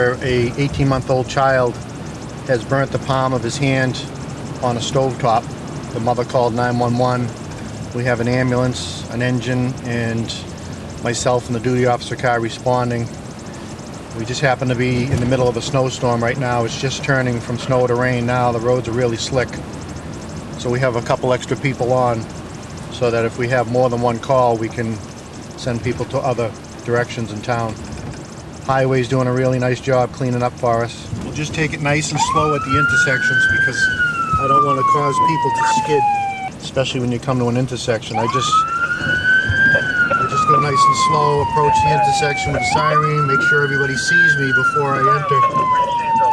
where a 18-month-old child has burnt the palm of his hand on a stovetop. The mother called 911. We have an ambulance, an engine, and myself and the duty officer car responding. We just happen to be in the middle of a snowstorm right now. It's just turning from snow to rain now. The roads are really slick. So we have a couple extra people on so that if we have more than one call, we can send people to other directions in town. Highway's doing a really nice job cleaning up for us. We'll just take it nice and slow at the intersections because I don't want to cause people to skid, especially when you come to an intersection. I just go nice and slow, approach the intersection with a siren, make sure everybody sees me before I enter,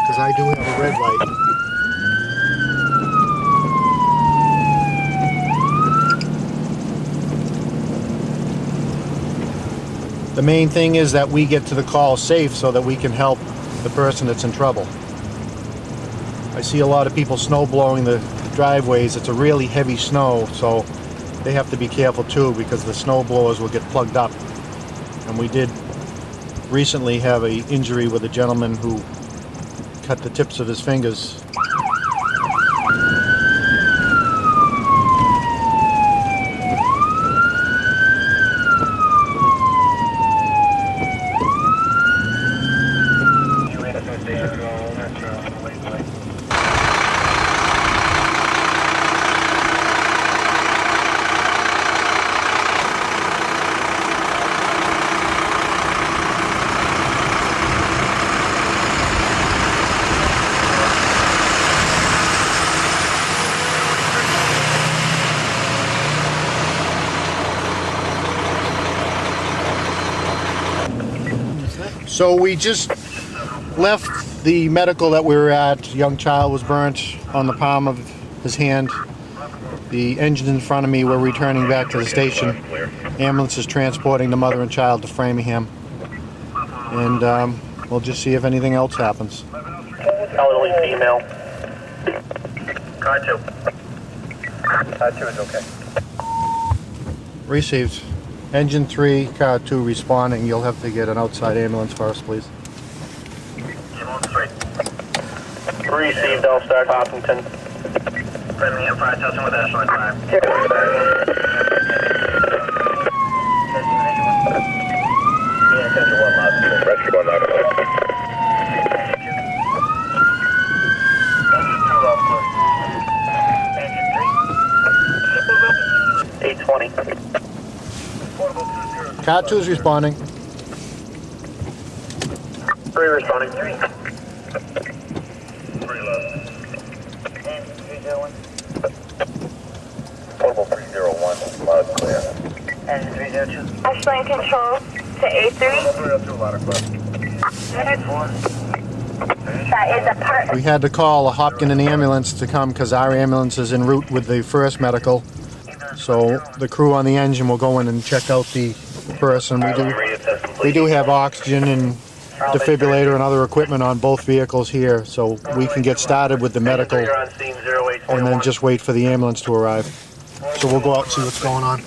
because I do have a red light. The main thing is that we get to the call safe so that we can help the person that's in trouble. I see a lot of people snow blowing the driveways. It's a really heavy snow, so they have to be careful too because the snow blowers will get plugged up. And we did recently have an injury with a gentleman who cut the tips of his fingers. So we just left the medical that we were at. A young child was burnt on the palm of his hand. The engine's in front of me. We're returning back to the station. Ambulance is transporting the mother and child to Framingham. And we'll just see if anything else happens. Elderly female. Car 2. Car 2 is okay. Received. Engine 3, car 2 responding. You'll have to get an outside ambulance for us, please. Received, I'll start Hopkinton. Framingham Fire Testing with Ashland 5. Yeah, attention 1 loud. Rescue 1 loud. Engine 2 loud. Engine 3. 820. Car 2 is responding. 3 responding. 3 low. Engine 301. Portable 301, loud clear. Engine 302. Ashland control to A3. 302, loud clear. That is a part. We had to call a Hopkinton ambulance to come because our ambulance is en route with the first medical. So the crew on the engine will go in and check out the person. We do have oxygen and defibrillator and other equipment on both vehicles here, so we can get started with the medical and then just wait for the ambulance to arrive. So we'll go out and see what's going on.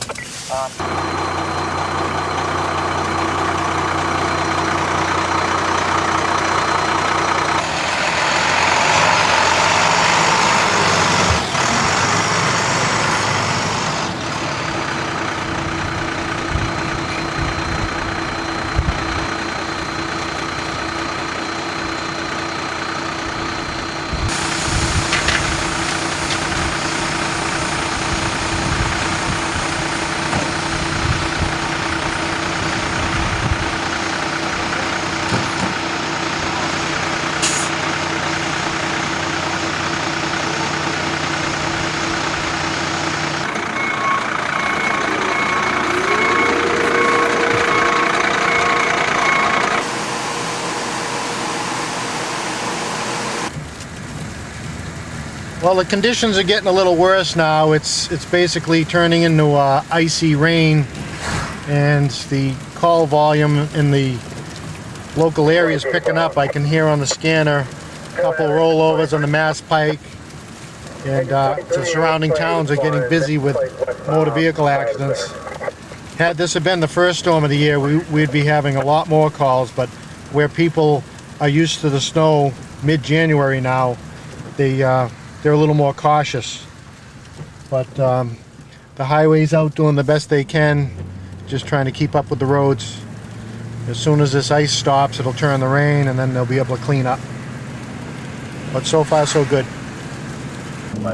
Well, the conditions are getting a little worse now. It's basically turning into icy rain, and the call volume in the local area is picking up. I can hear on the scanner a couple rollovers on the Mass Pike, and the surrounding towns are getting busy with motor vehicle accidents. Had this have been the first storm of the year, we'd be having a lot more calls, but where people are used to the snow mid-January now, they're a little more cautious. But the highway's out doing the best they can, just trying to keep up with the roads. As soon as this ice stops, it'll turn the rain, and then they'll be able to clean up. But so far, so good. Okay,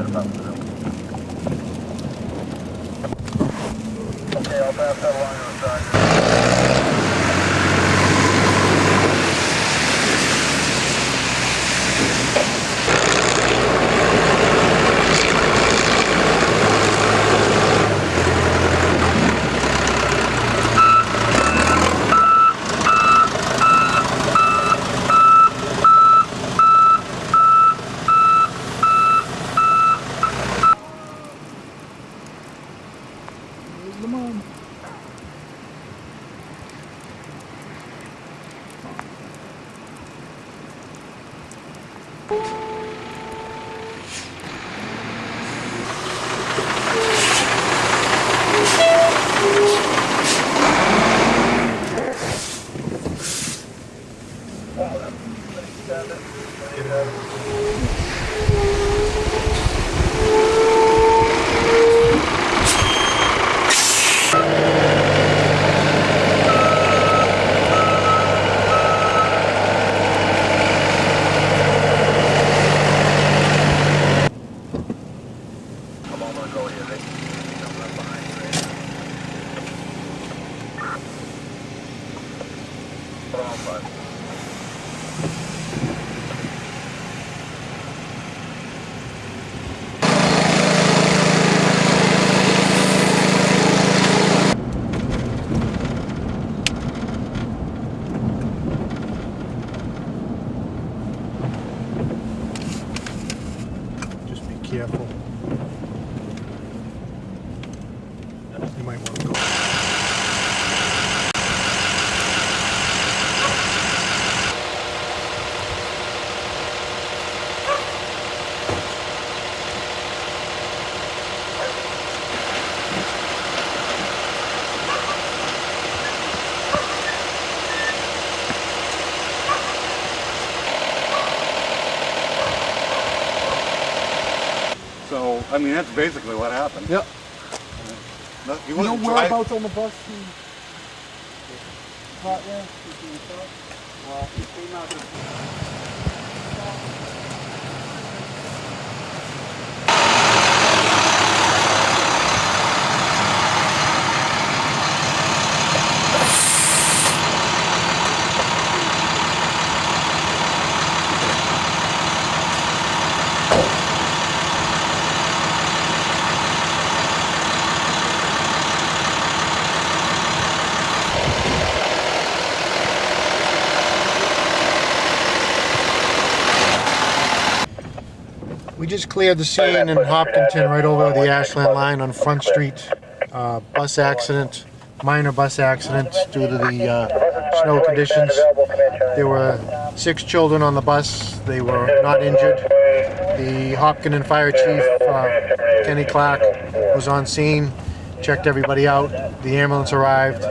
I'll pass that along to the side. Just be careful. You might want to go. So, I mean, that's basically what happened. Yep. No, he You know wasn't driving. whereabouts on the bus he caught there? Well, he came out We just cleared the scene in Hopkinton, right over the Ashland line on Front Street. Bus accident, minor bus accident due to the snow conditions. There were 6 children on the bus. They were not injured. The Hopkinton Fire Chief, Kenny Clark, was on scene, checked everybody out. The ambulance arrived.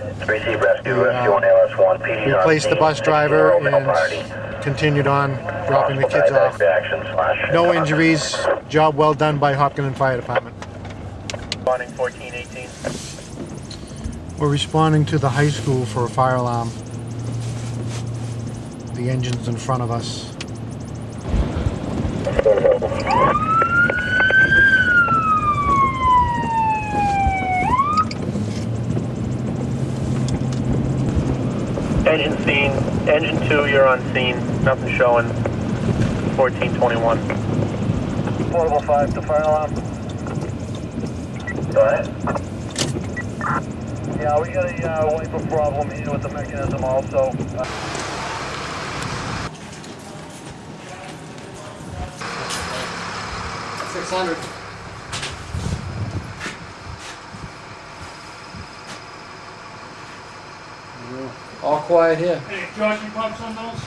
Replaced the bus driver and continued on dropping the kids off. No injuries. Job well done by Hopkinton Fire Department. Responding 1418. We're responding to the high school for a fire alarm. The engine's in front of us. Engine scene, engine 2, you're on scene, nothing showing. 1421. Portable 5 to fire alarm. Go ahead. Yeah, we got a wiper problem here with the mechanism also. 600. All quiet here. Hey, Josh, you pumps on those?